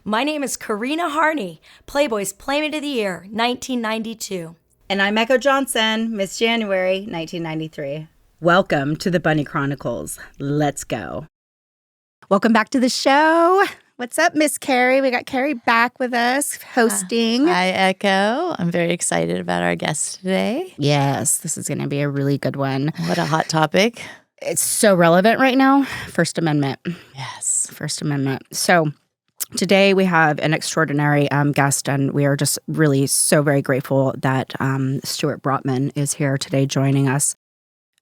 My name is Karina Harney, Playboy's Playmate of the Year, 1992. And I'm Echo Johnson, Miss January, 1993. Welcome to the Bunny Chronicles. Let's go. Welcome back to the show. What's up, Miss Carrie? We got Carrie back with us hosting. Hi, Echo. I'm very excited about our guest today. Yes, this is going to be a really good one. What a hot topic. It's so relevant right now. First Amendment. Yes. First Amendment. So today we have an extraordinary guest, and we are just really so very grateful that Stuart Brotman is here today joining us.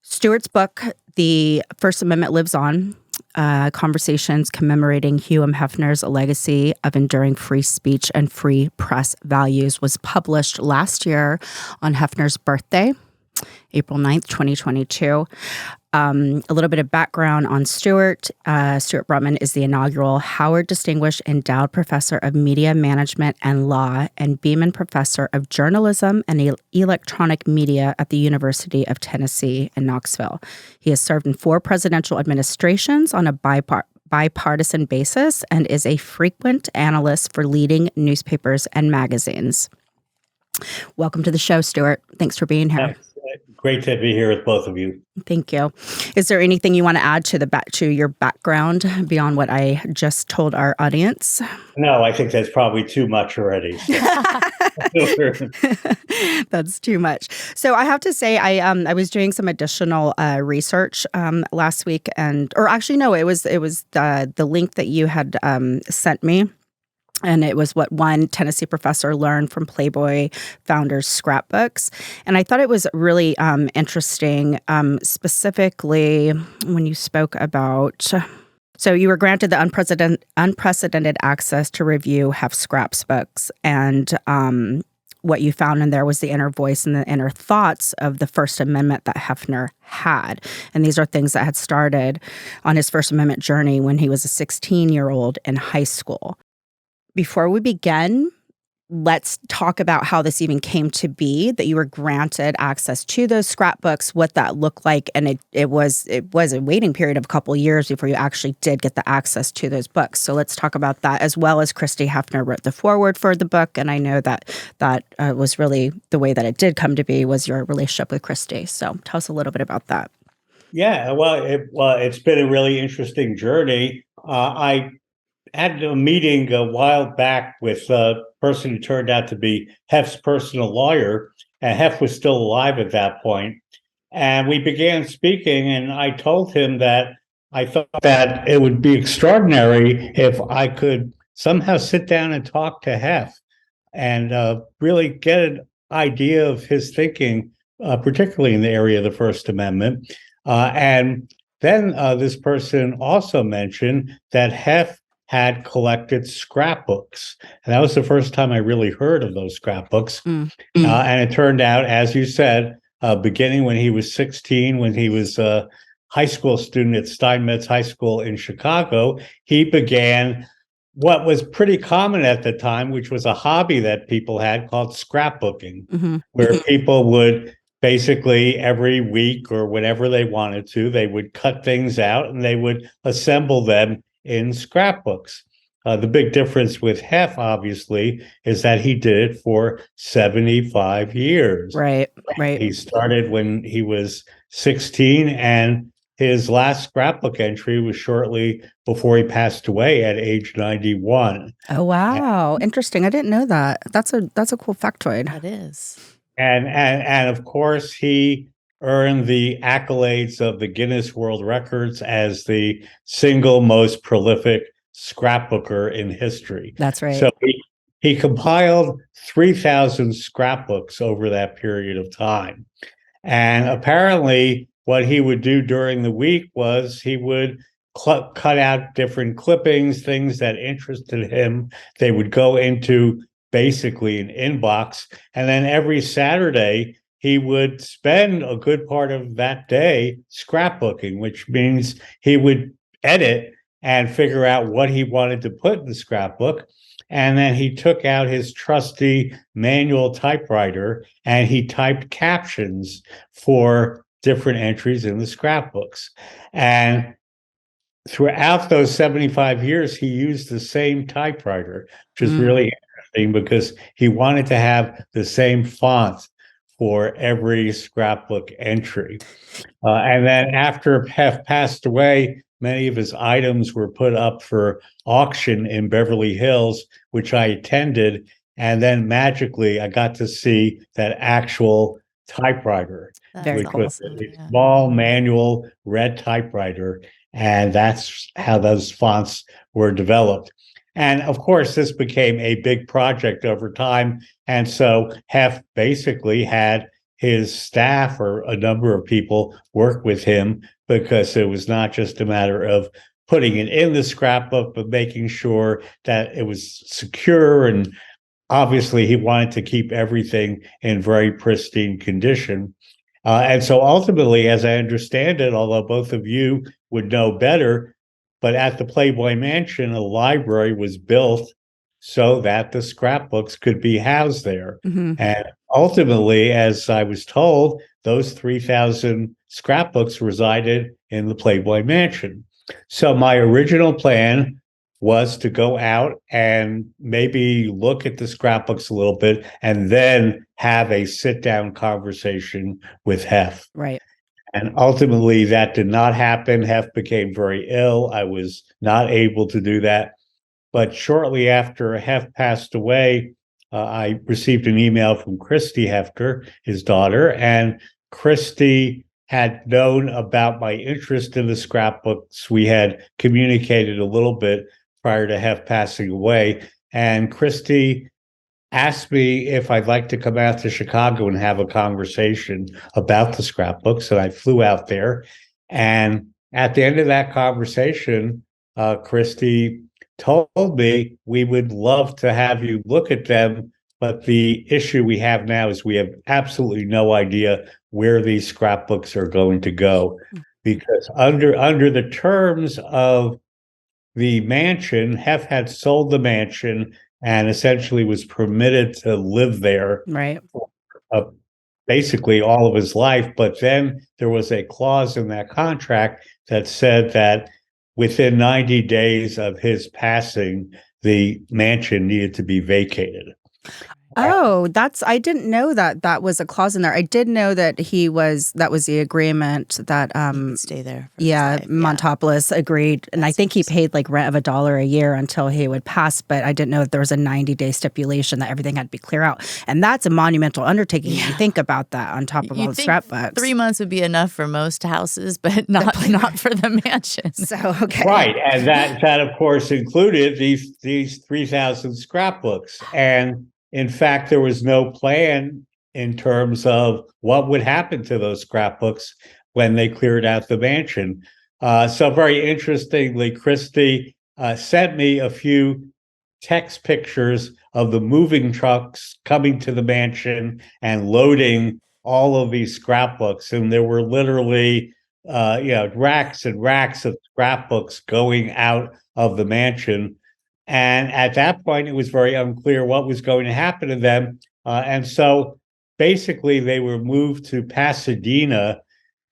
Stuart's book, The First Amendment Lives On, Conversations Commemorating Hugh Hefner's Legacy of Enduring Free Speech and Free Press Values, was published last year on Hefner's birthday, April 9th, 2022. A little bit of background on Stuart. Stuart Brotman is the inaugural Howard Distinguished Endowed Professor of Media Management and Law and Beeman Professor of Journalism and Electronic Media at the University of Tennessee in Knoxville. He has served in 4 presidential administrations on a bipartisan basis and is a frequent analyst for leading newspapers and magazines. Welcome to the show, Stuart. Thanks for being here. Great to be here with both of you. Thank you. Is there anything you want to add to your background beyond what I just told our audience? No, I think that's probably too much already. That's too much. So I have to say, I was doing some additional research last week, or actually no, it was the link that you had sent me. And it was what one Tennessee professor learned from Playboy founders' scrapbooks. And I thought it was really interesting, specifically when you spoke about, so you were granted the unprecedented access to review Hef scrapbooks. And what you found in there was the inner voice and the inner thoughts of the First Amendment that Hefner had. And these are things that had started on his First Amendment journey when he was a 16-year-old in high school. Before we begin, let's talk about how this even came to be, that you were granted access to those scrapbooks, what that looked like. And it was a waiting period of a couple of years before you actually did get the access to those books. So let's talk about that, as well as Christy Hefner wrote the foreword for the book. And I know that was really the way that it did come to be, was your relationship with Christy. So tell us a little bit about that. Yeah, it's been a really interesting journey. I had a meeting a while back with a person who turned out to be Hef's personal lawyer, and Hef was still alive at that point. And we began speaking, and I told him that I thought that it would be extraordinary if I could somehow sit down and talk to Hef and really get an idea of his thinking, particularly in the area of the First Amendment. And then this person also mentioned that Hef had collected scrapbooks. And that was the first time I really heard of those scrapbooks. And it turned out, as you said, beginning when he was 16, when he was a high school student at Steinmetz High School in Chicago, he began what was pretty common at the time, which was a hobby that people had called scrapbooking, where people would basically every week or whenever they wanted to, they would cut things out and they would assemble them in scrapbooks. The big difference with Hef, obviously, is that he did it for 75 years. Right. He started when he was 16, and his last scrapbook entry was shortly before he passed away at age 91. Oh, wow. Interesting. I didn't know that. That's a cool factoid. That is. And of course, he earned the accolades of the Guinness World Records as the single most prolific scrapbooker in history. That's right. So he compiled 3,000 scrapbooks over that period of time. And apparently what he would do during the week was he would cut out different clippings, things that interested him. They would go into basically an inbox. And then every Saturday, he would spend a good part of that day scrapbooking, which means he would edit and figure out what he wanted to put in the scrapbook. And then he took out his trusty manual typewriter and he typed captions for different entries in the scrapbooks. And throughout those 75 years, he used the same typewriter, which is really interesting because he wanted to have the same font for every scrapbook entry. And then after Hef passed away, many of his items were put up for auction in Beverly Hills, which I attended. And then magically, I got to see that actual typewriter, Very which cool. was a small manual red typewriter. And that's how those fonts were developed. And of course, this became a big project over time. And so Hef basically had his staff or a number of people work with him because it was not just a matter of putting it in the scrapbook, but making sure that it was secure. And obviously, he wanted to keep everything in very pristine condition. And so ultimately, as I understand it, although both of you would know better, but at the Playboy Mansion, a library was built so that the scrapbooks could be housed there. And ultimately, as I was told, those 3,000 scrapbooks resided in the Playboy Mansion. So my original plan was to go out and maybe look at the scrapbooks a little bit and then have a sit-down conversation with Hef. Right. And ultimately, that did not happen. Hef became very ill. I was not able to do that. But shortly after Hef passed away, I received an email from Christy Hefner, his daughter, and Christy had known about my interest in the scrapbooks. We had communicated a little bit prior to Hef passing away, and Christy asked me if I'd like to come out to Chicago and have a conversation about the scrapbooks, and I flew out there. And at the end of that conversation, Christy told me we would love to have you look at them, but the issue we have now is we have absolutely no idea where these scrapbooks are going to go, because under the terms of the mansion, Hef had sold the mansion and essentially was permitted to live there Right. Basically all of his life. But then there was a clause in that contract that said that within 90 days of his passing, the mansion needed to be vacated. Oh, I didn't know that was a clause in there. I did know that that was the agreement that Stay there. Montopoulos agreed. And I think he paid like rent of $1 a year until he would pass, but I didn't know that there was a 90-day stipulation that everything had to be clear out. And that's a monumental undertaking if you think about that on top of all the scrapbooks. 3 months would be enough for most houses, but not for the mansion. So okay. Right. And that of course included these 3,000 scrapbooks. And in fact, there was no plan in terms of what would happen to those scrapbooks when they cleared out the mansion. So very interestingly, Christy sent me a few text pictures of the moving trucks coming to the mansion and loading all of these scrapbooks. And there were literally racks and racks of scrapbooks going out of the mansion. And at that point, it was very unclear what was going to happen to them. And so basically, they were moved to Pasadena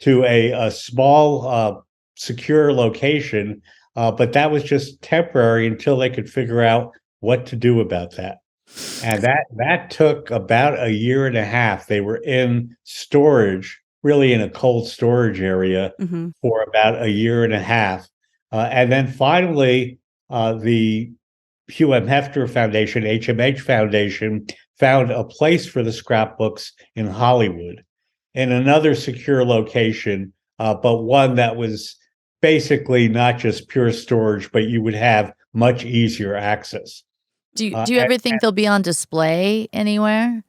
to a small, secure location. But that was just temporary until they could figure out what to do about that. And that took about 1.5 years. They were in storage, really in a cold storage area for about 1.5 years. And then finally, the Hugh Hefner Foundation, HMH Foundation, found a place for the scrapbooks in Hollywood, in another secure location, but one that was basically not just pure storage, but you would have much easier access. Do you ever think they'll be on display anywhere?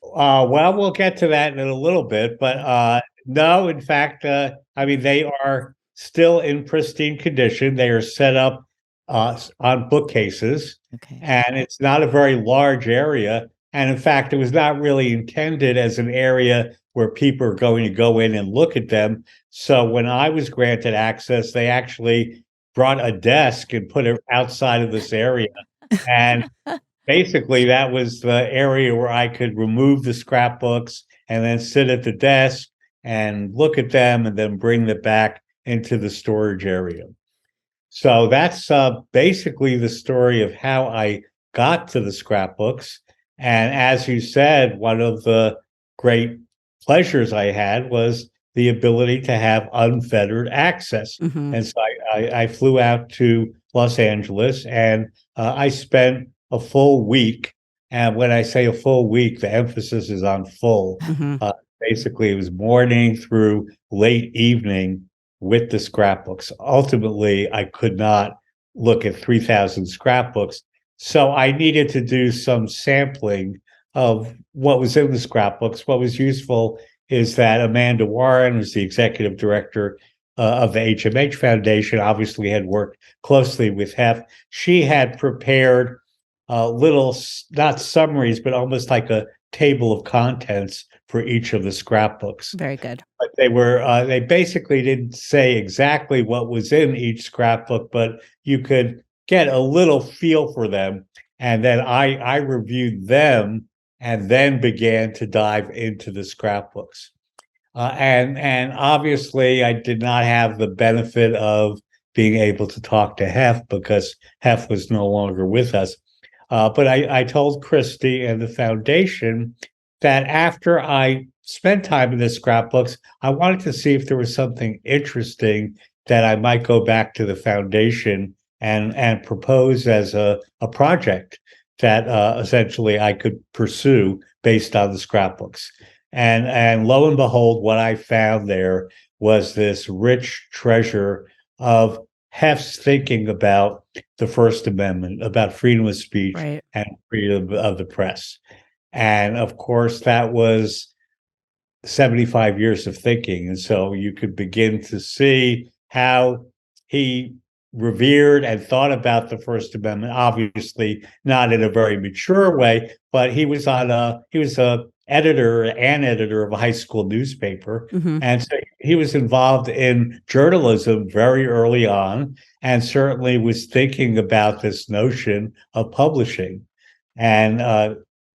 Well, we'll get to that in a little bit, but no, in fact, I mean, they are still in pristine condition. They are set up on bookcases, and it's not a very large area. And in fact, it was not really intended as an area where people are going to go in and look at them. So when I was granted access, they actually brought a desk and put it outside of this area. And basically, that was the area where I could remove the scrapbooks and then sit at the desk and look at them and then bring them back into the storage area. So that's basically the story of how I got to the scrapbooks. And as you said, one of the great pleasures I had was the ability to have unfettered access. Hmm. And so I flew out to Los Angeles and I spent a full week. And when I say a full week, the emphasis is on full. Hmm. Basically, it was morning through late evening with the scrapbooks. Ultimately, I could not look at 3,000 scrapbooks. So I needed to do some sampling of what was in the scrapbooks. What was useful is that Amanda Warren, who's the executive director of the HMH Foundation, obviously had worked closely with Hef. She had prepared little, not summaries, but almost like a table of contents for each of the scrapbooks. Very good. But they basically didn't say exactly what was in each scrapbook, but you could get a little feel for them. And then I reviewed them and then began to dive into the scrapbooks. And obviously, I did not have the benefit of being able to talk to Hef because Hef was no longer with us. But I told Christy and the foundation that after I spent time in the scrapbooks, I wanted to see if there was something interesting that I might go back to the foundation and propose as a project that essentially I could pursue based on the scrapbooks. And lo and behold, what I found there was this rich treasure of Hef's thinking about the First Amendment, about freedom of speech Right. and freedom of the press. And of course, that was 75 years of thinking. And so you could begin to see how he revered and thought about the First Amendment, obviously not in a very mature way, but he was a editor of a high school newspaper. Hmm. And so he was involved in journalism very early on and certainly was thinking about this notion of publishing. And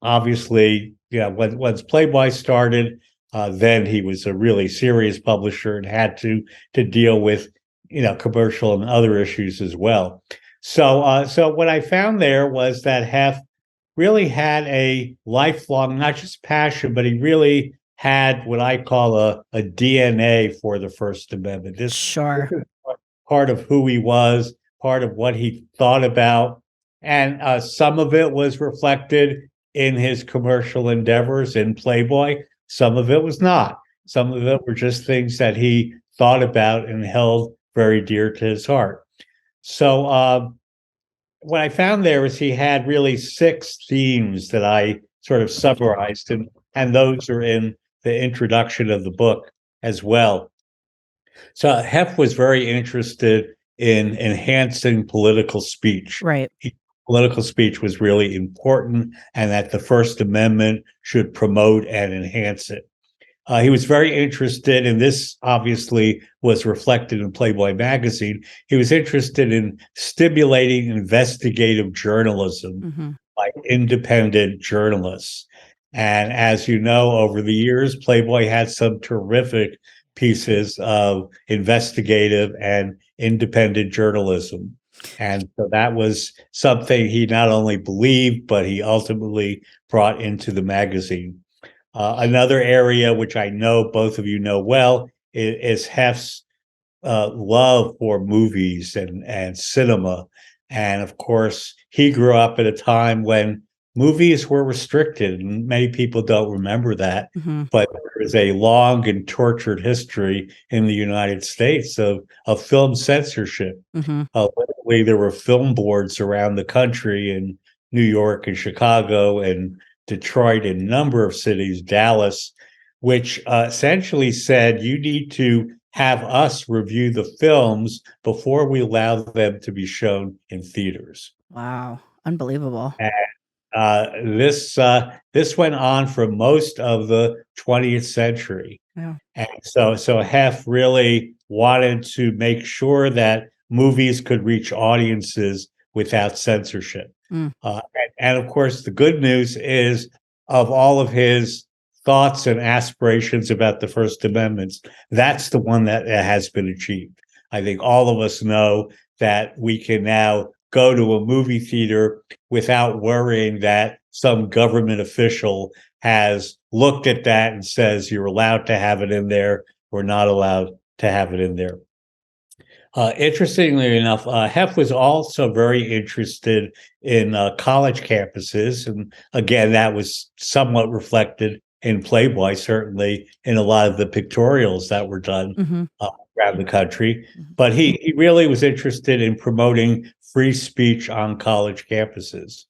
obviously, once Playboy started, then he was a really serious publisher and had to deal with commercial and other issues as well. So what I found there was that Hef really had a lifelong, not just passion, but he really had what I call a DNA for the First Amendment. Sure. This is part of who he was, part of what he thought about, and some of it was reflected in his commercial endeavors in Playboy. Some of it was not. Some of it were just things that he thought about and held very dear to his heart. So what I found there is he had really 6 themes that I sort of summarized, and those are in the introduction of the book as well. So Hef was very interested in enhancing political speech. Right. Political speech was really important, and that the First Amendment should promote and enhance it. He was very interested, and this obviously was reflected in Playboy magazine. He was interested in stimulating investigative journalism Hmm. by independent journalists. And as you know, over the years, Playboy had some terrific pieces of investigative and independent journalism. And so that was something he not only believed, but he ultimately brought into the magazine. Another area which I know both of you know well is Hef's love for movies and cinema. And of course, he grew up at a time when movies were restricted, and many people don't remember that. Hmm. But there is a long and tortured history in the United States of film censorship. Hmm. Literally, there were film boards around the country in New York and Chicago and Detroit and a number of cities, Dallas, which essentially said you need to have us review the films before we allow them to be shown in theaters. Wow. Unbelievable. And this went on for most of the 20th century. Yeah. And so Hef really wanted to make sure that movies could reach audiences without censorship. Mm. And of course, the good news is of all of his thoughts and aspirations about the First Amendment, that's the one that has been achieved. I think all of us know that we can now go to a movie theater without worrying that some government official has looked at that and says you're allowed to have it in there or not allowed to have it in there. Interestingly enough, Hef was also very interested in college campuses. And again, that was somewhat reflected in Playboy, certainly in a lot of the pictorials that were done around the country. But he really was interested in promoting free speech on college campuses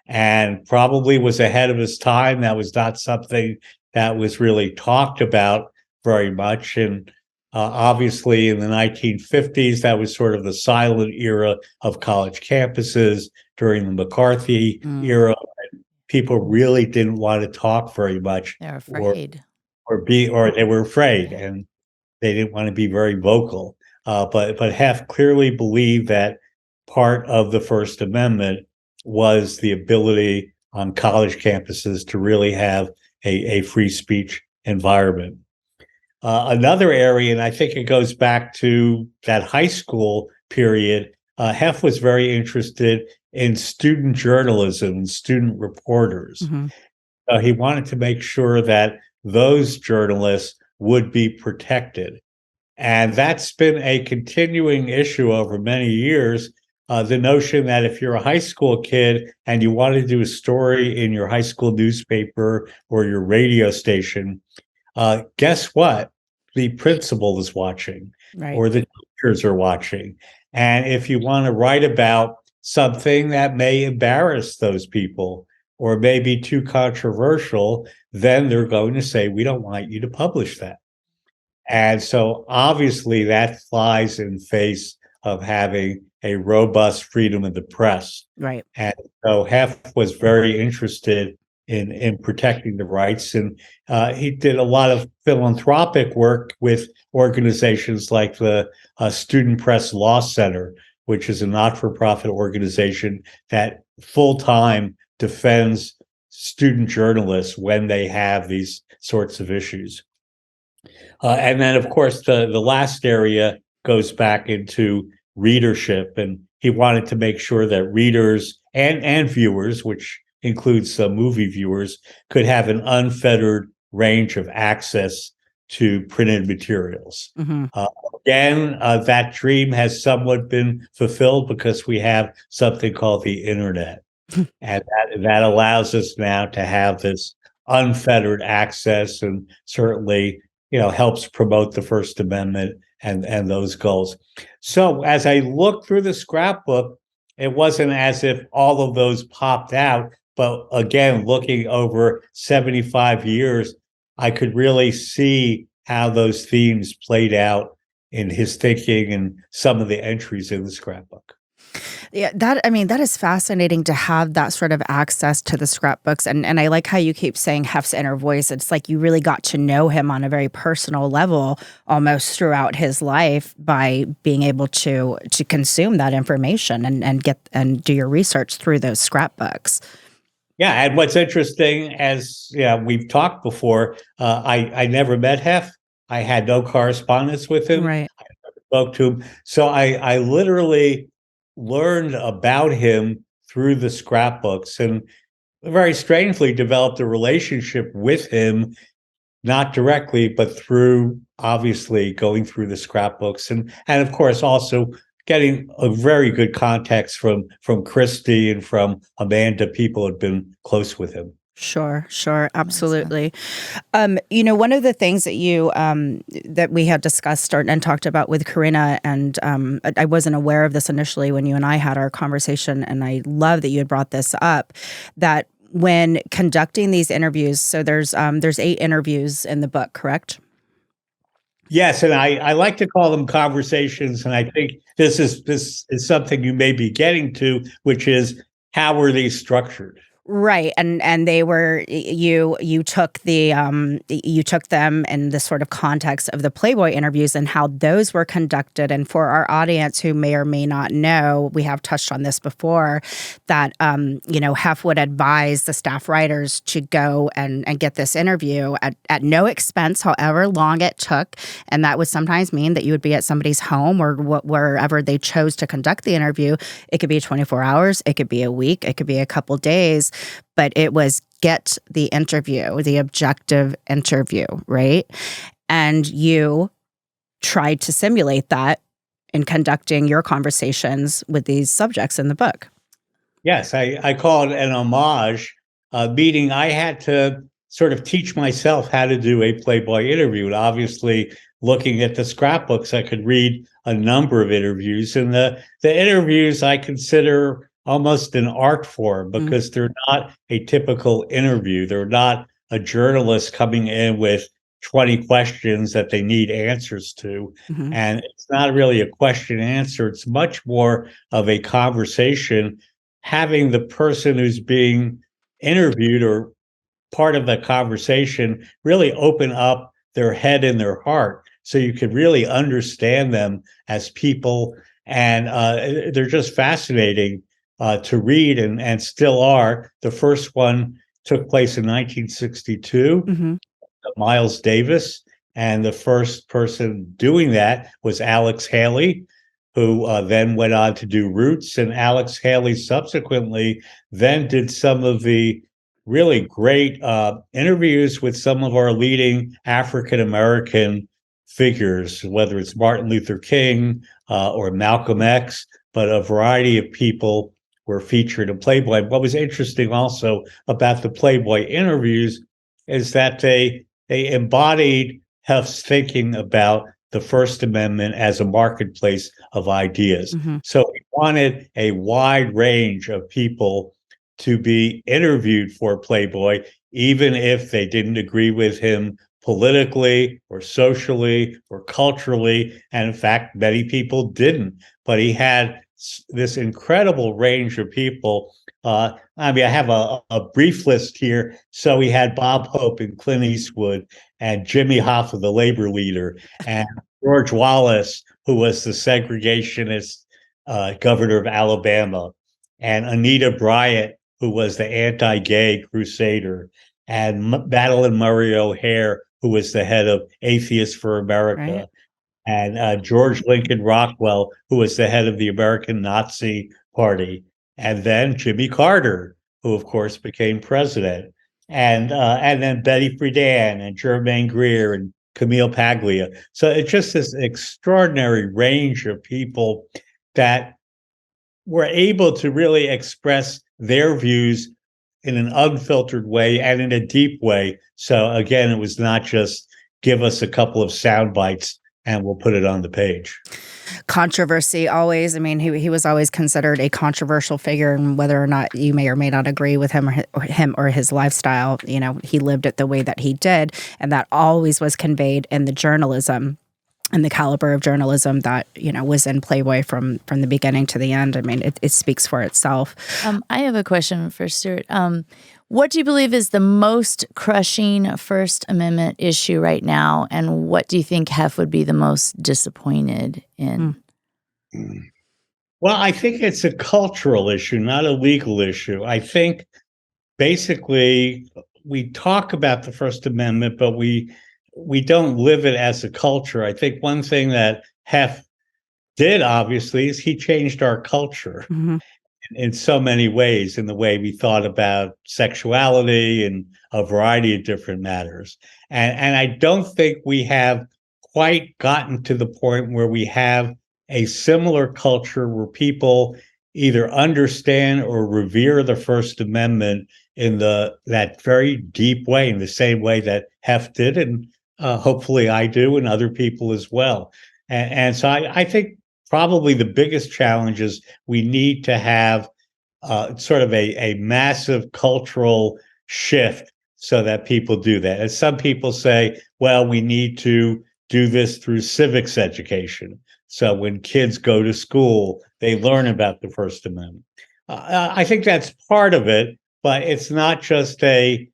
and probably was ahead of his time. That was not something that was really talked about very much. And obviously, in the 1950s, that was sort of the silent era of college campuses during the McCarthy era. People really didn't want to talk very much. They're afraid. Or they were afraid, and they didn't want to be very vocal. But Hef clearly believed that part of the First Amendment was the ability on college campuses to really have a free speech environment. Another area, and I think it goes back to that high school period, Hef was very interested in student journalism and student reporters. He wanted to make sure that those journalists would be protected. And that's been a continuing issue over many years. The notion that if you're a high school kid and you want to do a story in your high school newspaper or your radio station, guess what? The principal is watching, or the teachers are watching. And if you want to write about something that may embarrass those people or may be too controversial, then they're going to say, we don't want you to publish that. And so obviously that flies in face of having a robust freedom of the press. Right. And so Hef was very interested in protecting the rights. And he did a lot of philanthropic work with organizations like the Student Press Law Center, which is a not-for-profit organization that full-time defends student journalists when they have these sorts of issues. And then, of course, the last area goes back into readership, and he wanted to make sure that readers and viewers, which includes some movie viewers, could have an unfettered range of access to printed materials. Again, that dream has somewhat been fulfilled because we have something called the internet. And that allows us now to have this unfettered access, and certainly, helps promote the First Amendment and those goals. So as I looked through the scrapbook, it wasn't as if all of those popped out. But again, looking over 75 years, I could really see how those themes played out in his thinking and some of the entries in the scrapbook. Yeah, that is fascinating to have that sort of access to the scrapbooks. And I like how you keep saying Hef's inner voice. It's like you really got to know him on a very personal level almost throughout his life by being able to consume that information and do your research through those scrapbooks. Yeah, and what's interesting, as we've talked before, I never met Hef. I had no correspondence with him. Right. I never spoke to him. So I literally learned about him through the scrapbooks, and very strangely developed a relationship with him, not directly, but through obviously going through the scrapbooks, and of course also getting a very good context from Christy and from Amanda, people who had been close with him. Sure, absolutely. One of the things that you that we had discussed and talked about with Corinna, and I wasn't aware of this initially when you and I had our conversation, and I love that you had brought this up, that when conducting these interviews, so there's 8 interviews in the book, correct? Yes, and I like to call them conversations, and I think this is something you may be getting to, which is how were these structured? Right, and they were you took you took them in the sort of context of the Playboy interviews and how those were conducted. And for our audience who may or may not know, we have touched on this before, that Hef would advise the staff writers to go and get this interview at no expense, however long it took, and that would sometimes mean that you would be at somebody's home or wherever they chose to conduct the interview. It could be 24 hours, it could be a week, it could be a couple days. But it was get the interview, the objective interview, right? And you tried to simulate that in conducting your conversations with these subjects in the book. Yes, I call it an homage, meaning I had to sort of teach myself how to do a Playboy interview. And obviously, looking at the scrapbooks, I could read a number of interviews. And the interviews I consider almost an art form because they're not a typical interview. They're not a journalist coming in with 20 questions that they need answers to. And it's not really a question and answer. It's much more of a conversation, having the person who's being interviewed or part of the conversation really open up their head and their heart so you could really understand them as people. And they're just fascinating to read and still are. The first one took place in 1962, Miles Davis. And the first person doing that was Alex Haley, who then went on to do Roots. And Alex Haley subsequently then did some of the really great interviews with some of our leading African-American figures, whether it's Martin Luther King or Malcolm X, but a variety of people were featured in Playboy. What was interesting also about the Playboy interviews is that they embodied Hef's thinking about the First Amendment as a marketplace of ideas. So we wanted a wide range of people to be interviewed for Playboy, even if they didn't agree with him politically or socially or culturally. And in fact, many people didn't. But he had this incredible range of people. I have a brief list here. So he had Bob Hope and Clint Eastwood and Jimmy Hoffa, the labor leader, and George Wallace, who was the segregationist governor of Alabama, and Anita Bryant, who was the anti-gay crusader, and Madeline Murray O'Hair, who was the head of Atheists for America. Right. And George Lincoln Rockwell, who was the head of the American Nazi Party, and then Jimmy Carter, who of course became president, and then Betty Friedan and Germaine Greer and Camille Paglia. So it's just this extraordinary range of people that were able to really express their views in an unfiltered way and in a deep way. So again, it was not just give us a couple of sound bites and we'll put it on the page. Controversy always. I mean, he was always considered a controversial figure, and whether or not you may or may not agree with him or his lifestyle, he lived it the way that he did, and that always was conveyed in the journalism and the caliber of journalism that was in Playboy from the beginning to the end. I mean, it speaks for itself. I have a question for Stuart. What do you believe is the most crushing First Amendment issue right now, and what do you think Hef would be the most disappointed in? Well, I think it's a cultural issue, not a legal issue. I think basically we talk about the First Amendment, but we don't live it as a culture. I think one thing that Hef did, obviously, is he changed our culture in so many ways, in the way we thought about sexuality and a variety of different matters. And I don't think we have quite gotten to the point where we have a similar culture where people either understand or revere the First Amendment in that very deep way, in the same way that Hef did, and hopefully I do, and other people as well. And so I think probably the biggest challenge is we need to have sort of a massive cultural shift so that people do that. And some people say, well, we need to do this through civics education. So when kids go to school, they learn about the First Amendment. I think that's part of it, but it's not just a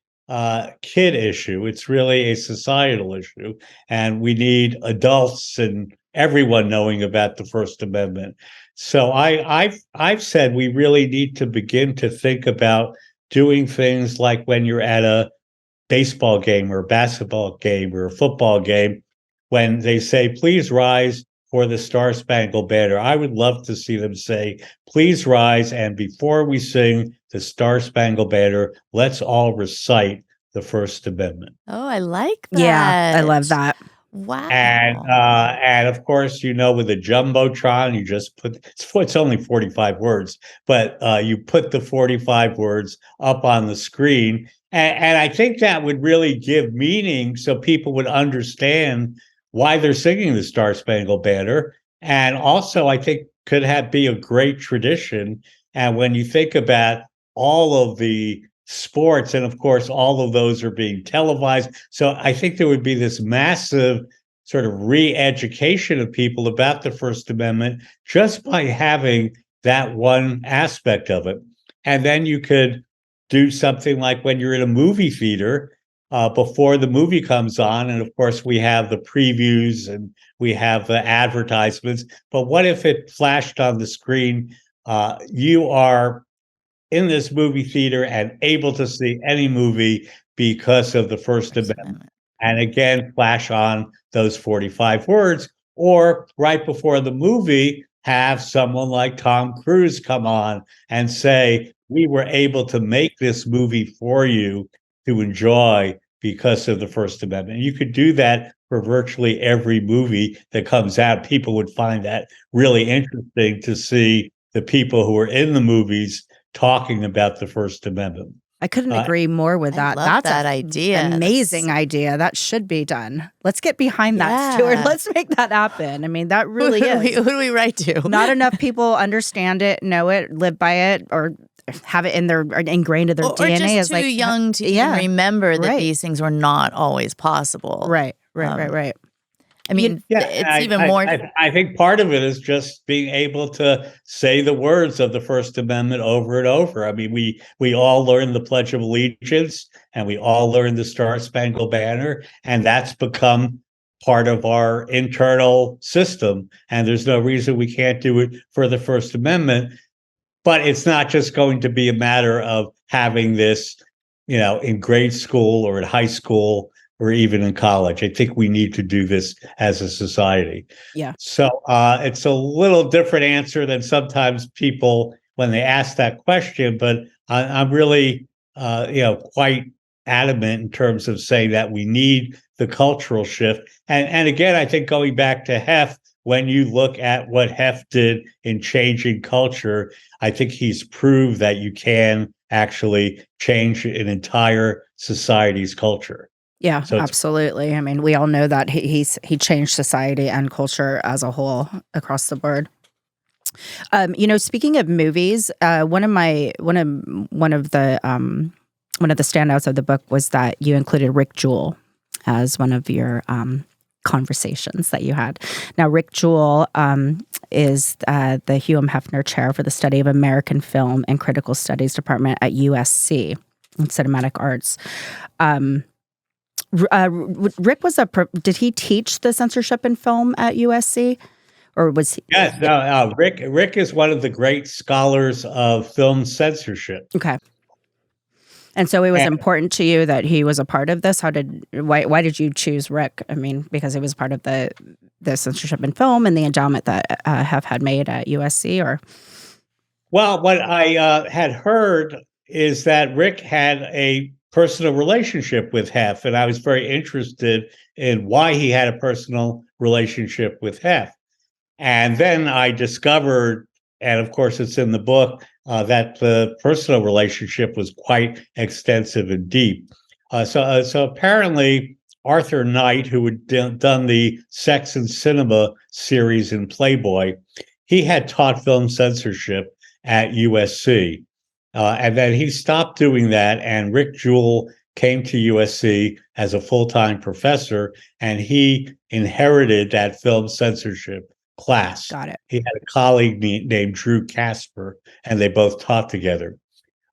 kid issue. It's really a societal issue, and we need adults and everyone knowing about the First Amendment. So I've said we really need to begin to think about doing things like when you're at a baseball game or a basketball game or a football game, when they say, please rise for the Star-Spangled Banner. I would love to see them say, please rise. And before we sing the Star-Spangled Banner, let's all recite the First Amendment. Oh, I like that. Yeah, I love that. Wow. And of course, with a jumbotron, you just it's only 45 words, but you put the 45 words up on the screen. And I think that would really give meaning so people would understand why they're singing the Star-Spangled Banner. And also, I think be a great tradition. And when you think about all of the sports, and of course, all of those are being televised. So I think there would be this massive sort of re-education of people about the First Amendment just by having that one aspect of it. And then you could do something like when you're in a movie theater, before the movie comes on, and of course we have the previews and we have the advertisements, but what if it flashed on the screen, you are in this movie theater and able to see any movie because of the First Amendment. And again, flash on those 45 words, or right before the movie, have someone like Tom Cruise come on and say, we were able to make this movie for you to enjoy because of the First Amendment. You could do that for virtually every movie that comes out. People would find that really interesting to see the people who are in the movies talking about the First Amendment. I couldn't agree more with that. I love That's that an idea. amazing idea. That should be done. Let's get behind that, Stuart. Let's make that happen. I mean, that really is. Who do we write to? Not enough people understand it, know it, live by it, or have it ingrained in their DNA. Or just as too young to even remember that these things were not always possible. Right. I mean, it's even more. I think part of it is just being able to say the words of the First Amendment over and over. I mean, we all learned the Pledge of Allegiance, and we all learned the Star-Spangled Banner, and that's become part of our internal system. And there's no reason we can't do it for the First Amendment. But it's not just going to be a matter of having this, in grade school or in high school or even in college. I think we need to do this as a society. Yeah. So it's a little different answer than sometimes people when they ask that question, but I'm really, quite adamant in terms of saying that we need the cultural shift. And again, I think going back to Hef, when you look at what Hef did in changing culture, I think he's proved that you can actually change an entire society's culture. Yeah, so absolutely. I mean, we all know that he changed society and culture as a whole across the board. Speaking of movies, one of the standouts of the book was that you included Rick Jewell as one of your conversations that you had. Now, Rick Jewell is the Hugh Hefner Chair for the Study of American Film and Critical Studies Department at USC in Cinematic Arts. Rick was did he teach the censorship in film at USC, or was he? Yes, no, Rick is one of the great scholars of film censorship. Okay. And so it was important to you that he was a part of this. Why did you choose Rick? I mean, because he was part of the censorship in film and the endowment that Hef had made at USC, or? Well, what I had heard is that Rick had a personal relationship with Hef, and I was very interested in why he had a personal relationship with Hef. And then I discovered, and of course it's in the book, that the personal relationship was quite extensive and deep. So apparently Arthur Knight, who had done the Sex and Cinema series in Playboy, he had taught film censorship at USC. And then he stopped doing that, and Rick Jewell came to USC as a full-time professor, and he inherited that film censorship class. Got it. He had a colleague named Drew Casper, and they both taught together.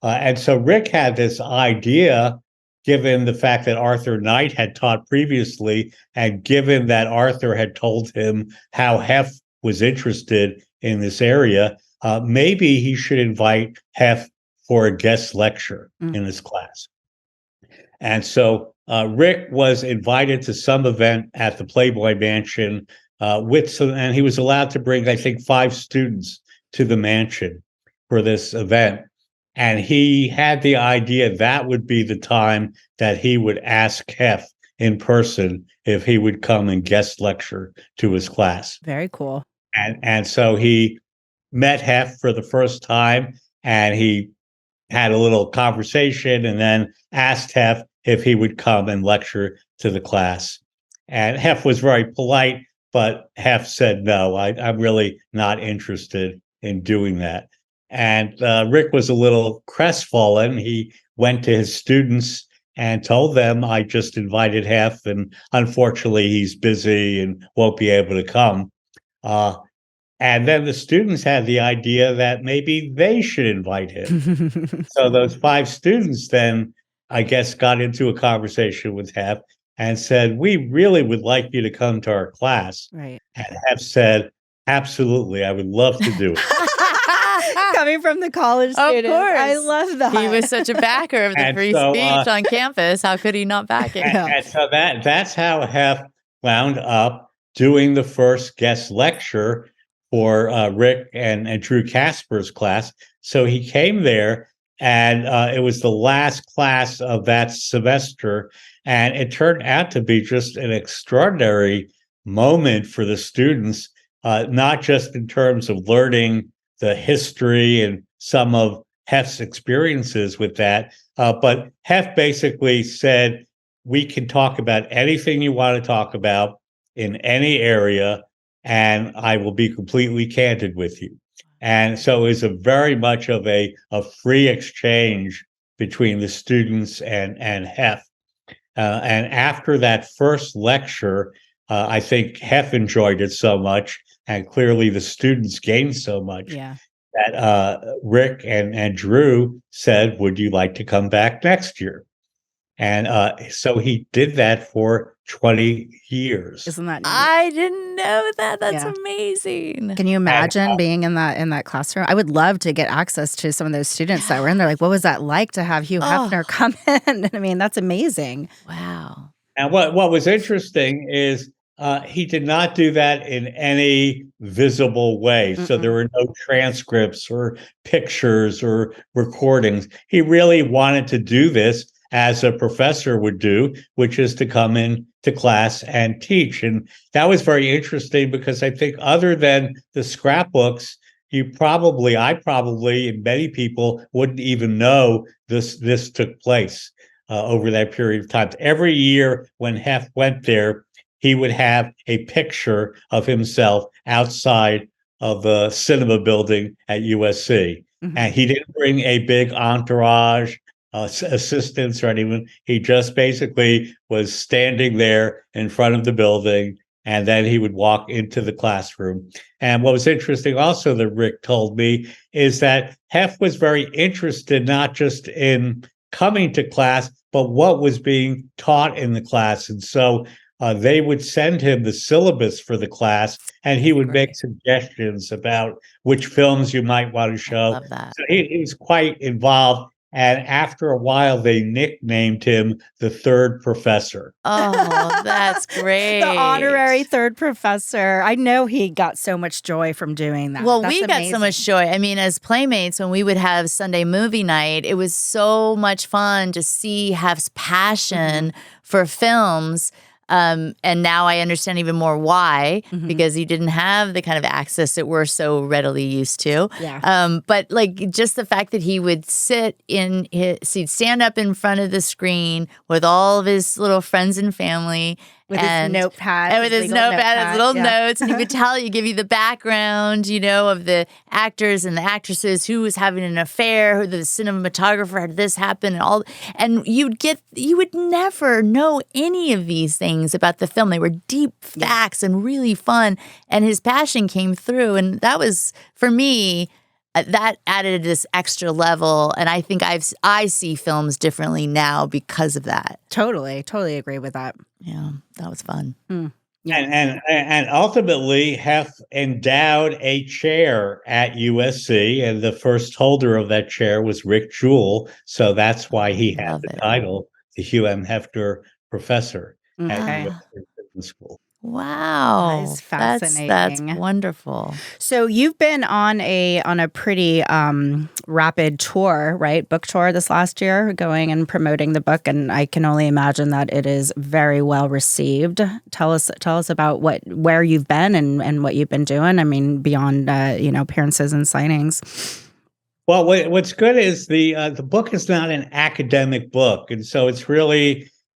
And so Rick had this idea, given the fact that Arthur Knight had taught previously, and given that Arthur had told him how Hef was interested in this area, maybe he should invite Hef for a guest lecture in his class. And so Rick was invited to some event at the Playboy Mansion and he was allowed to bring, I think, 5 students to the mansion for this event. And he had the idea that would be the time that he would ask Hef in person if he would come and guest lecture to his class. Very cool. And so he met Hef for the first time, and he had a little conversation and then asked Hef if he would come and lecture to the class. And Hef was very polite, but Hef said, no, I'm really not interested in doing that. And Rick was a little crestfallen. He went to his students and told them, I just invited Hef, and unfortunately he's busy and won't be able to come. And then the students had the idea that maybe they should invite him. So those 5 students then, I guess, got into a conversation with Hef and said, we really would like you to come to our class. Right. And Hef said, absolutely, I would love to do it. Coming from the college student. Of course. I love that. He was such a backer of the free speech on campus. How could he not back it? And so that's how Hef wound up doing the first guest lecture for Rick and Drew Casper's class. So he came there, and it was the last class of that semester. And it turned out to be just an extraordinary moment for the students, not just in terms of learning the history and some of Hef's experiences with that, but Hef basically said, we can talk about anything you want to talk about in any area, and I will be completely candid with you. And so it was a very much of a free exchange between the students and Hef. And after that first lecture, I think Hef enjoyed it so much, and clearly the students gained so much that Rick and Drew said, would you like to come back next year? And so he did that for 20 years. Isn't that neat? I didn't know that. That's amazing. Can you imagine being in that classroom? I would love to get access to some of those students that were in there. Like, what was that like to have Hugh Hefner come in? I mean, that's amazing. Wow. And what was interesting is he did not do that in any visible way. So there were no transcripts or pictures or recordings. He really wanted to do this as a professor would do, which is to come in to class and teach. And that was very interesting because I think other than the scrapbooks, I probably, and many people wouldn't even know this took place over that period of time. Every year when Hef went there, he would have a picture of himself outside of the cinema building at USC. And he didn't bring a big entourage, assistants or anyone. He just basically was standing there in front of the building, and then he would walk into the classroom. And what was interesting also that Rick told me is that Hef was very interested not just in coming to class, but what was being taught in the class. And so they would send him the syllabus for the class, and he would make suggestions about which films you might want to show. I love that. So he was quite involved. And after a while, they nicknamed him the third professor. Oh, that's great. The honorary third professor. I know he got so much joy from doing that. Well, That's we got so much joy. I mean, as playmates, when we would have Sunday movie night, it was so much fun to see Hef's passion for films. And now I understand even more why, because he didn't have the kind of access that we're so readily used to. Yeah. But like just the fact that he would he'd stand up in front of the screen with all of his little friends and family. With his notepad. And with his notepad, his little notes. And he would give you the background, of the actors and the actresses, who was having an affair, who the cinematographer had this happen and all. And you would never know any of these things about the film. They were deep facts and really fun. And his passion came through. And that was, for me, that added this extra level, and I think I see films differently now because of that. Totally agree with that. Yeah, that was fun. Yeah. And ultimately, Hef endowed a chair at USC, and the first holder of that chair was Rick Jewell. So that's why he had Love the it. title, the Hugh M. Hefner Professor at Okay. USC Business School. Wow, That is that's fascinating. wonderful. So you've been on a pretty rapid tour, right? Book tour this last year, going and promoting the book, and I can only imagine that it is very well received. Tell us about where you've been and what you've been doing. I mean, beyond appearances and signings. Well, what's good is the book is not an academic book, and so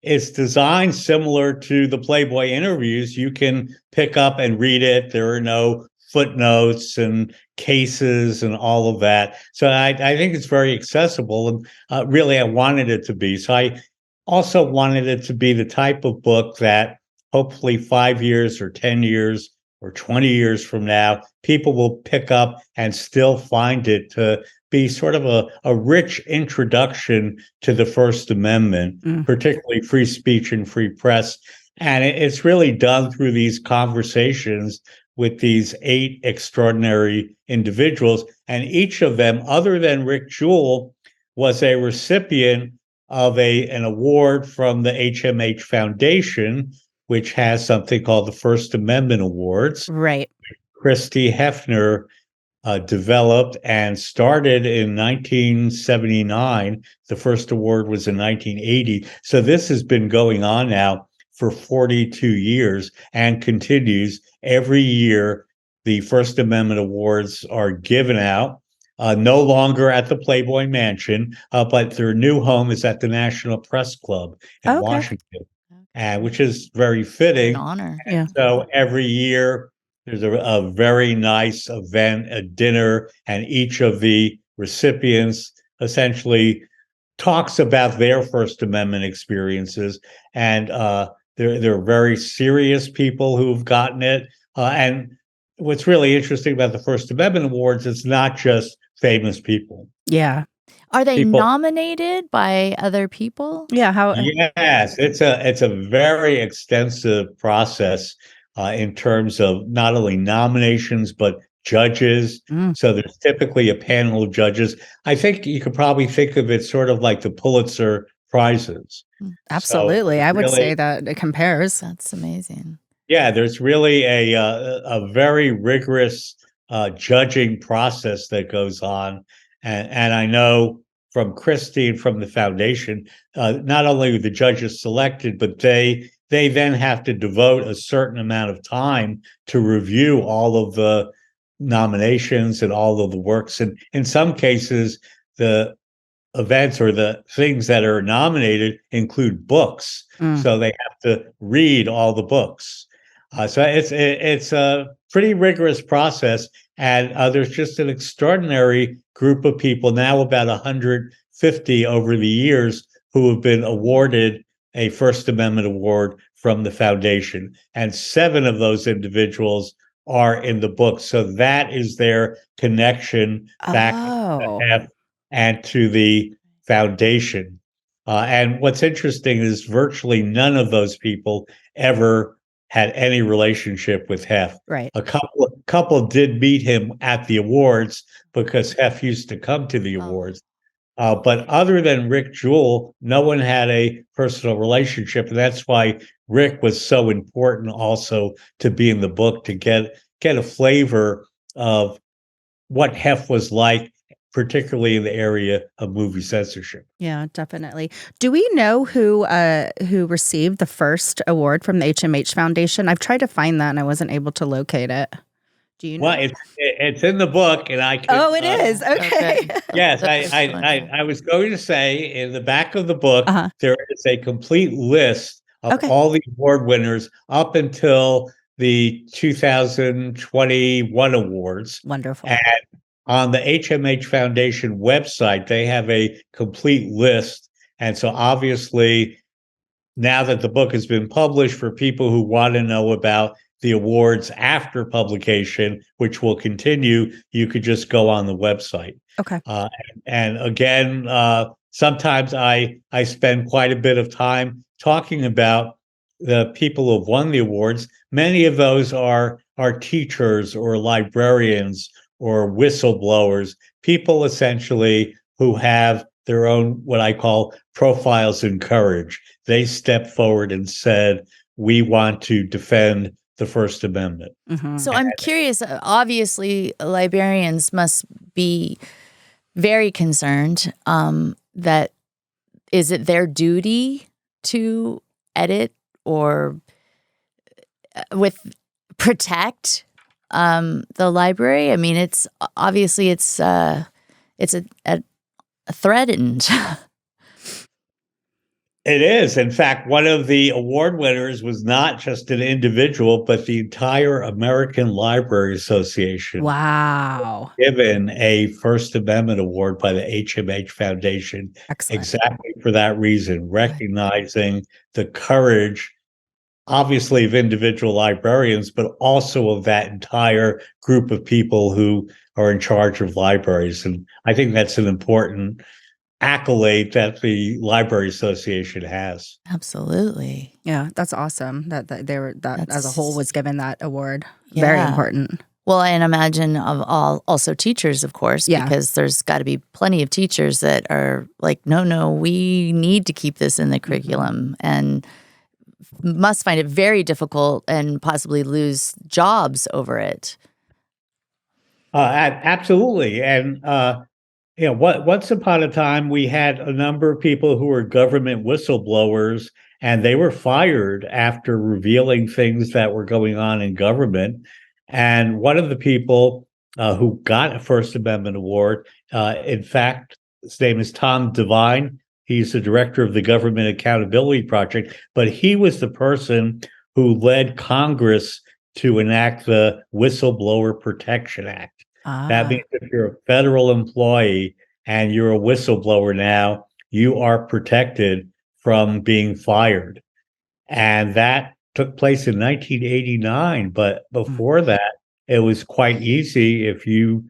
it's designed similar to the Playboy interviews. You can pick up and read it. There are no footnotes and cases and all of that. So I think it's very accessible, and really I wanted it to be. So I also wanted it to be the type of book that hopefully 5 years or 10 years or 20 years from now, people will pick up and still find it to be sort of a rich introduction to the First Amendment, particularly free speech and free press. And it's really done through these conversations with these 8 extraordinary individuals. And each of them, other than Rick Jewell, was a recipient of an award from the HMH Foundation, which has something called the First Amendment Awards. Right. Christy Hefner developed and started in 1979. The first award was in 1980. So this has been going on now for 42 years and continues every year. The First Amendment Awards are given out, no longer at the Playboy Mansion, but their new home is at the National Press Club in Washington, which is very fitting. An honor. Yeah. So every year there's a very nice event, a dinner, and each of the recipients essentially talks about their First Amendment experiences. And they're very serious people who've gotten it. And what's really interesting about the First Amendment Awards, it's not just famous people. Yeah. Are they nominated by other people? Yeah. How? Yes, it's a very extensive process in terms of not only nominations but judges. So there's typically a panel of judges. I think you could probably think of it sort of like the Pulitzer Prizes. Absolutely, So I would really, say that it compares. That's amazing. Yeah, there's really a very rigorous judging process that goes on, and I know from Christie and from the foundation, not only are the judges selected, but they then have to devote a certain amount of time to review all of the nominations and all of the works, and in some cases, the events or the things that are nominated include books, so they have to read all the books. So it's a pretty rigorous process, and there's just an extraordinary group of people now, about 150 over the years, who have been awarded a First Amendment award from the foundation, and 7 of those individuals are in the book. So that is their connection back to F and to the foundation. And what's interesting is virtually none of those people ever had any relationship with Hef. Right. A couple did meet him at the awards because Hef used to come to the awards. But other than Rick Jewell, no one had a personal relationship. And that's why Rick was so important also to be in the book, to get a flavor of what Hef was like, particularly in the area of movie censorship. Yeah, definitely. Do we know who received the first award from the HMH Foundation? I've tried to find that and I wasn't able to locate it. Do you know? Well, it's in the book, and I could. Oh, it is. Okay. Yes, I was going to say in the back of the book there is a complete list of all the award winners up until the 2021 awards. Wonderful. And on the HMH Foundation website, they have a complete list. And so obviously, now that the book has been published, for people who want to know about the awards after publication, which will continue, you could just go on the website. Okay. And again, sometimes I spend quite a bit of time talking about the people who have won the awards. Many of those are teachers or librarians or whistleblowers, people essentially who have their own, what I call profiles in courage. They stepped forward and said, we want to defend the First Amendment. Mm-hmm. So I'm curious, obviously librarians must be very concerned that is it their duty to edit or protect the library? I mean, it's obviously it's a threatened. It is. In fact, one of the award winners was not just an individual, but the entire American Library Association. Wow. Given a First Amendment award by the HMH Foundation. Excellent. Exactly for that reason, recognizing the courage, obviously, of individual librarians, but also of that entire group of people who are in charge of libraries. And I think that's an important accolade that the Library Association has. Absolutely. Yeah, that's awesome that they were that as a whole was given that award. Yeah. Very important. Well, and imagine of also teachers, of course, because there's got to be plenty of teachers that are like, no, we need to keep this in the curriculum, and must find it very difficult and possibly lose jobs over it. Absolutely. And once upon a time, we had a number of people who were government whistleblowers, and they were fired after revealing things that were going on in government. And one of the people who got a First Amendment award, in fact, his name is Tom Devine. He's the director of the Government Accountability Project, but he was the person who led Congress to enact the Whistleblower Protection Act. That means if you're a federal employee and you're a whistleblower now, you are protected from being fired. And that took place in 1989. But before that, it was quite easy if you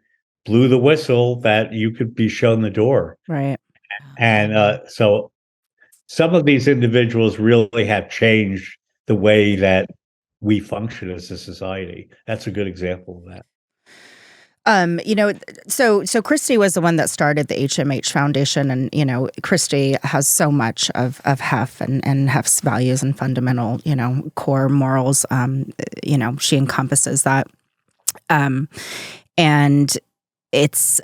blew the whistle that you could be shown the door. Right. And so some of these individuals really have changed the way that we function as a society. That's a good example of that. So Christy was the one that started the HMH Foundation, and Christy has so much of Hef and Hef's values and fundamental, core morals. She encompasses that, and it's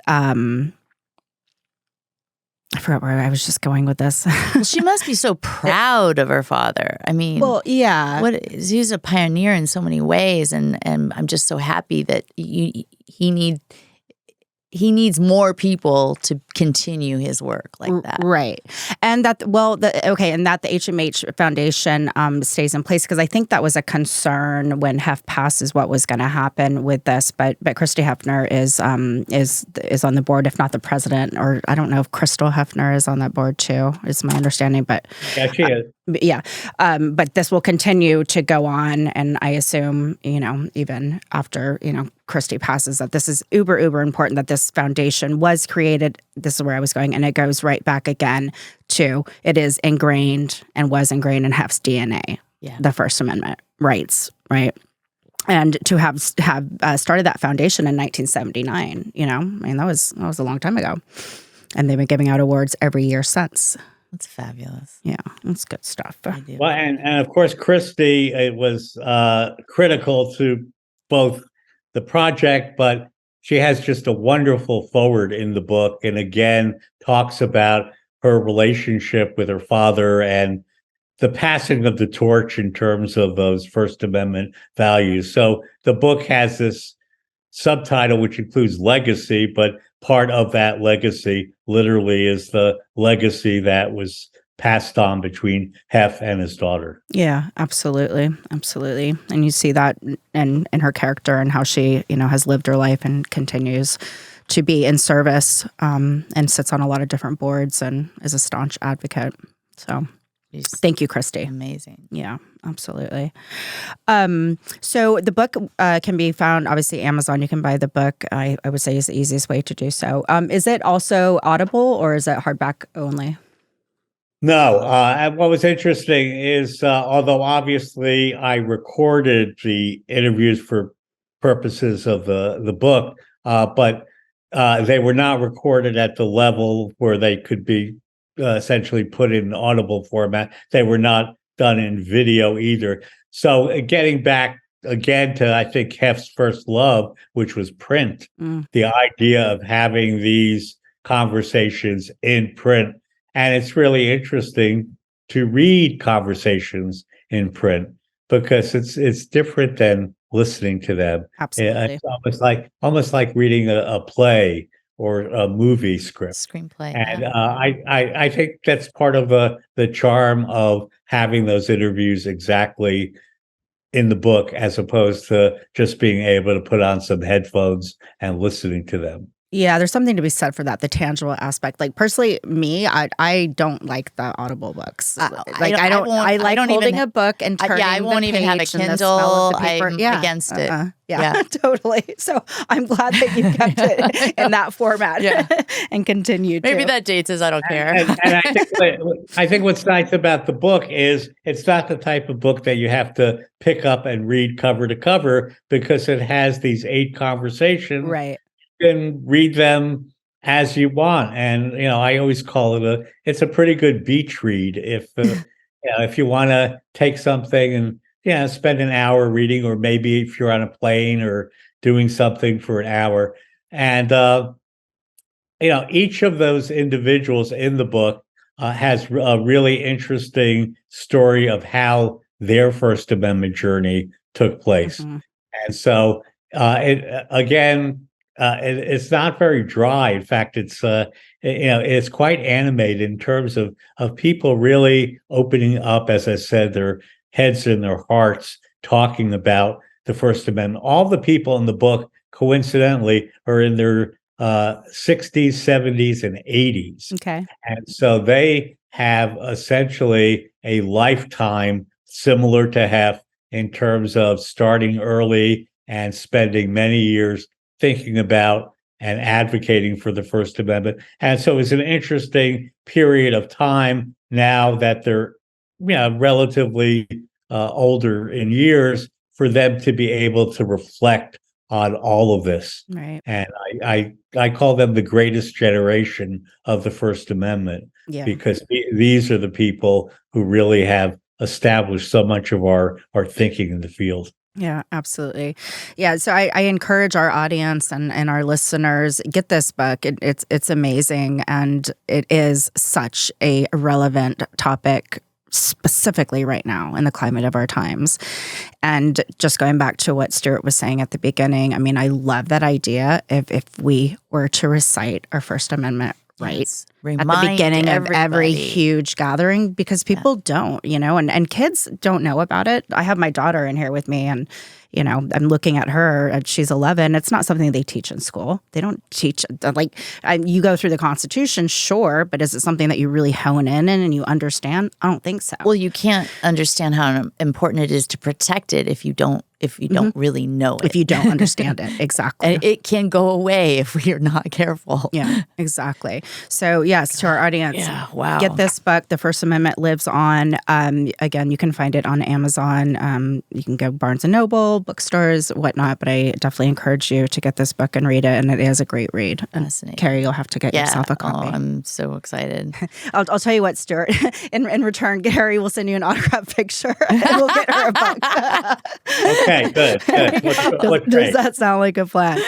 I forgot where I was just going with this. Well, she must be so proud of her father. I mean, well, yeah, he's a pioneer in so many ways, and I'm just so happy that he needs more people to continue his work like that. Right. And that, and that the HMH Foundation stays in place, because I think that was a concern when Hef passes what was going to happen with this. But Christy Hefner is on the board, if not the president, or I don't know if Crystal Hefner is on that board too, is my understanding. But yeah, she is. But this will continue to go on, and I assume, even after, Christy passes, that this is uber important, that this foundation was created. This is where I was going, and it goes right back again to it is ingrained and was ingrained in Hef's DNA, the First Amendment rights, right? And to have started that foundation in 1979, that was a long time ago, and they've been giving out awards every year since. That's fabulous. Yeah, that's good stuff. Well, and of course, Christy, it was critical to both the project, but she has just a wonderful forward in the book, and again talks about her relationship with her father and the passing of the torch in terms of those First Amendment values. So the book has this subtitle, which includes legacy, but part of that legacy literally is the legacy that was passed on between Hef and his daughter. Yeah, absolutely. And you see that in her character and how she, has lived her life and continues to be in service, and sits on a lot of different boards and is a staunch advocate. So Thank you, Christy. Amazing. Yeah, absolutely. So the book can be found, obviously, Amazon. You can buy the book. I would say is the easiest way to do so. Is it also Audible or is it hardback only? No, and what was interesting is, although obviously I recorded the interviews for purposes of the book, but they were not recorded at the level where they could be essentially put in audible format. They were not done in video either. So getting back again to, I think, Hef's first love, which was print, the idea of having these conversations in print. And it's really interesting to read conversations in print because it's different than listening to them. Absolutely. It's almost like reading a play or a movie script. Screenplay. And I think that's part of the charm of having those interviews exactly in the book, as opposed to just being able to put on some headphones and listening to them. Yeah, there's something to be said for that, the tangible aspect. Like personally, me, I don't like the Audible books. I like holding a book and turning. I won't even have a Kindle. I'm against it. Yeah, totally. So I'm glad that you kept it in that format and continued. Maybe that dates us. I don't care. And I think what's nice about the book is it's not the type of book that you have to pick up and read cover to cover, because it has these 8 conversations. Right. You can read them as you want, and I always call it it's a pretty good beach read if you want to take something and spend an hour reading, or maybe if you're on a plane or doing something for an hour. And each of those individuals in the book has a really interesting story of how their First Amendment journey took place. And so it's not very dry. In fact, it's quite animated in terms of people really opening up, as I said, their heads and their hearts, talking about the First Amendment. All the people in the book, coincidentally, are in their 60s, 70s, and 80s. Okay. And so they have essentially a lifetime similar to Hef in terms of starting early and spending many years thinking about and advocating for the First Amendment. And so it's an interesting period of time now that they're relatively older in years, for them to be able to reflect on all of this. Right. And I call them the greatest generation of the First Amendment, because these are the people who really have established so much of our thinking in the field. Yeah, absolutely. Yeah, so I encourage our audience and our listeners, get this book. It's amazing, and it is such a relevant topic, specifically right now in the climate of our times. And just going back to what Stuart was saying at the beginning, I mean, I love that idea if we were to recite our First Amendment rights at the beginning of every huge gathering, because people don't, and kids don't know about it. I have my daughter in here with me, and I'm looking at her, and she's 11. It's not something they teach in school. They don't teach, you go through the Constitution, sure, but is it something that you really hone in and you understand? I don't think so. Well, you can't understand how important it is to protect it if you don't really know it. If you don't understand it. Exactly. And it can go away if we're not careful. Yeah, exactly. So yes, to our audience, get this book, The First Amendment Lives On. Again, you can find it on Amazon. You can go Barnes & Noble, bookstores, whatnot, but I definitely encourage you to get this book and read it, and it is a great read. Fascinating. Carrie, you'll have to get yourself a copy. Oh, I'm so excited. I'll tell you what, Stuart. In return, Gary will send you an autographed picture, and we'll get her a book. Okay, good. Does that sound like a plan?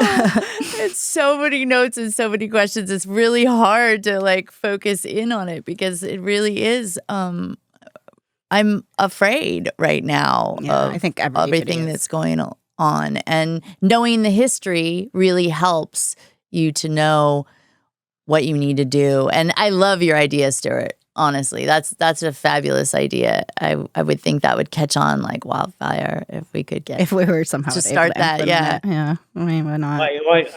It's so many notes and so many questions. It's really hard to focus in on it, because it really is. I'm afraid right now of I think everything that's going on, and knowing the history really helps you to know what you need to do. And I love your idea, Stuart. Honestly, that's a fabulous idea. I would think that would catch on like wildfire if we were somehow to start that. Yeah. I mean, why not?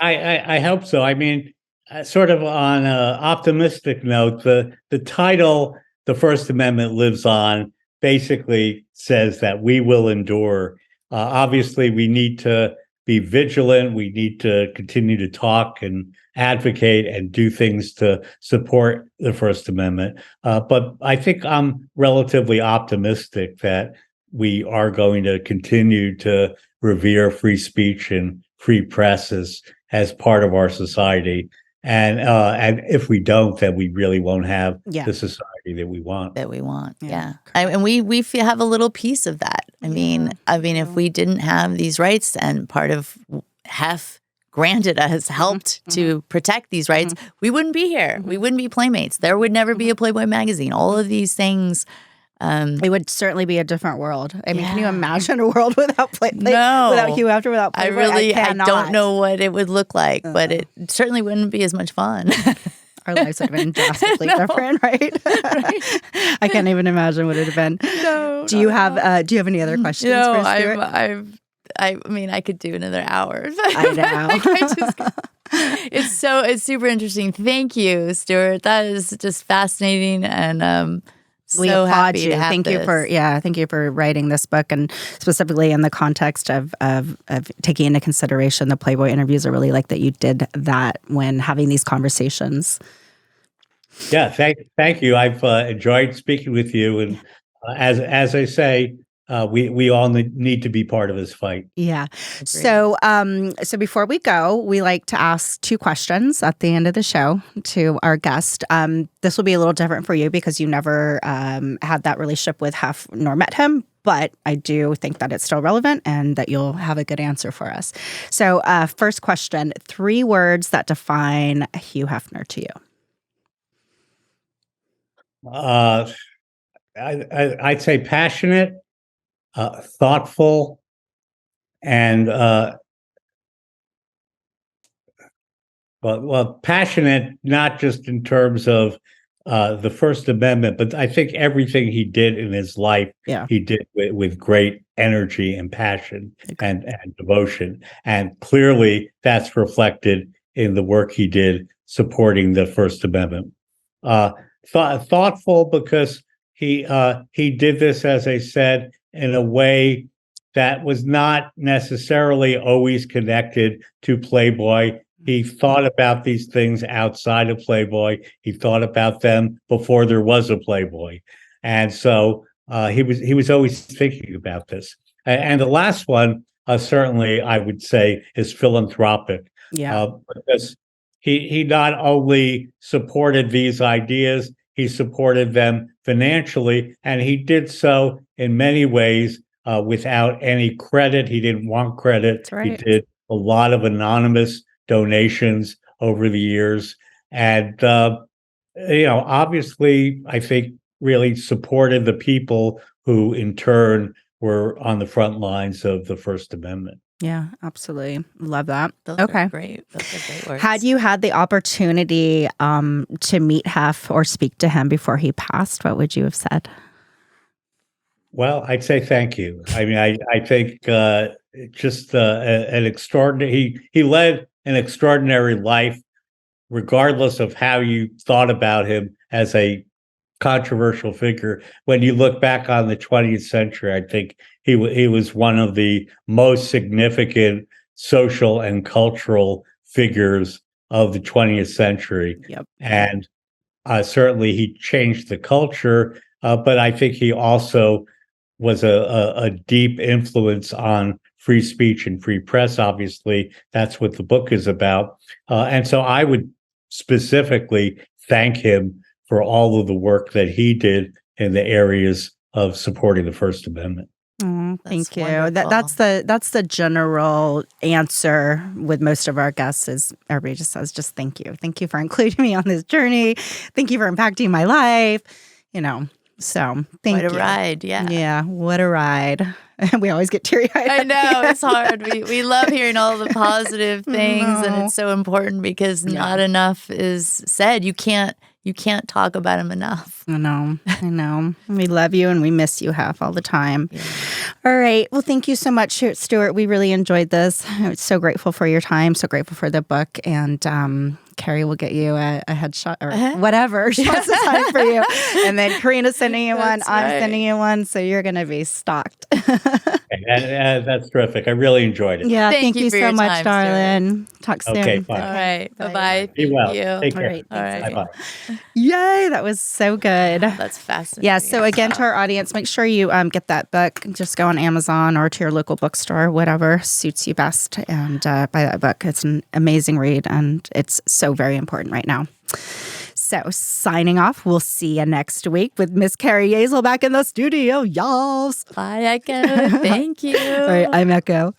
I hope so. I mean, sort of on an optimistic note, the title the First Amendment lives on, basically says that we will endure. Obviously, we need to be vigilant. We need to continue to talk and advocate and do things to support the First Amendment. But I think I'm relatively optimistic that we are going to continue to revere free speech and free press as part of our society. And if we don't, then we really won't have the society that we want. Yeah. And we have a little piece of that. I mean, if we didn't have these rights, and part of HEF granted us, helped to protect these rights, we wouldn't be here. We wouldn't be Playmates. There would never be a Playboy magazine. All of these things. It would certainly be a different world. I mean, can you imagine a world without without Hugh Hefner, without Playboy? I don't know what it would look like, but it certainly wouldn't be as much fun. Our lives would have been drastically different, right? I can't even imagine what it would have been. No. Do you have any other questions for Stuart? I mean, I could do another hour. I know. It's super interesting. Thank you, Stuart. That is just fascinating, and we so applaud happy you. to have Thank you for writing this book, and specifically in the context of taking into consideration the Playboy interviews. I really like that you did that when having these conversations. Yeah, thank you. I've enjoyed speaking with you, and as I say, we all need to be part of this fight. Yeah. So before we go, we like to ask 2 questions at the end of the show to our guest. This will be a little different for you because you never had that relationship with Hef nor met him, but I do think that it's still relevant and that you'll have a good answer for us. So first question, 3 words that define Hugh Hefner to you. I'd say passionate, thoughtful, and passionate, not just in terms of the First Amendment, but I think everything he did in his life, he did with great energy and passion and devotion. And clearly that's reflected in the work he did supporting the First Amendment. Thoughtful because he did this, as I said, in a way that was not necessarily always connected to Playboy. He thought about these things outside of Playboy. He thought about them before there was a Playboy. And so he was always thinking about this. And the last one, certainly I would say, is philanthropic. Because he not only supported these ideas, he supported them financially, and he did so in many ways without any credit. He didn't want credit. That's right. He did a lot of anonymous donations over the years. And, obviously, I think really supported the people who in turn were on the front lines of the First Amendment. Yeah, absolutely. Love that. Those are great. Those are great words. Had you had the opportunity to meet Hef or speak to him before he passed, what would you have said? Well, I'd say thank you. I mean, I think just an extraordinary, he led an extraordinary life, regardless of how you thought about him as a controversial figure. When you look back on the 20th century, I think he was one of the most significant social and cultural figures of the 20th century. Yep. And certainly he changed the culture, but I think he also was a deep influence on free speech and free press. Obviously, that's what the book is about. And so I would specifically thank him for all of the work that he did in the areas of supporting the First Amendment. Thank you. That's the general answer with most of our guests is everybody just says, just thank you. Thank you for including me on this journey. Thank you for impacting my life. So thank you. What a ride, yeah. Yeah, what a ride. We always get teary-eyed. I know, it's hard. We love hearing all the positive things, and it's so important because not enough is said. You can't talk about him enough. I know. We love you and we miss you, Hef, all the time. Yeah. All right. Well, thank you so much, Stuart. We really enjoyed this. I'm so grateful for your time, so grateful for the book. And Carrie will get you a headshot or whatever. She wants to sign for you. And then Karina's sending you one. I'm sending you one. So you're going to be stocked. And that's terrific. I really enjoyed it. Yeah. Thank you for so your much, time, darling. Talk soon. Okay, fine. All right. Bye-bye. Be well. Thank you. Take care. All right. All right. Bye-bye. Yay. That was so good. That's fascinating. Yeah. So again, to our audience, make sure you get that book. Just go on Amazon or to your local bookstore, whatever suits you best, and buy that book. It's an amazing read, and it's so very important right now. So signing off. We'll see you next week with Miss Carrie Yazel back in the studio. Y'all. Bye, Echo. Thank you. All right. I'm Echo.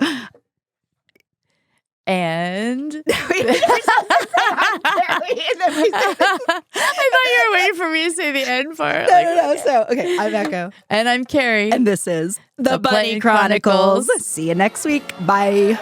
And I thought you were waiting for me to say the end part. No. So, okay, I'm Echo. And I'm Carrie. And this is The Bunny Chronicles. See you next week. Bye.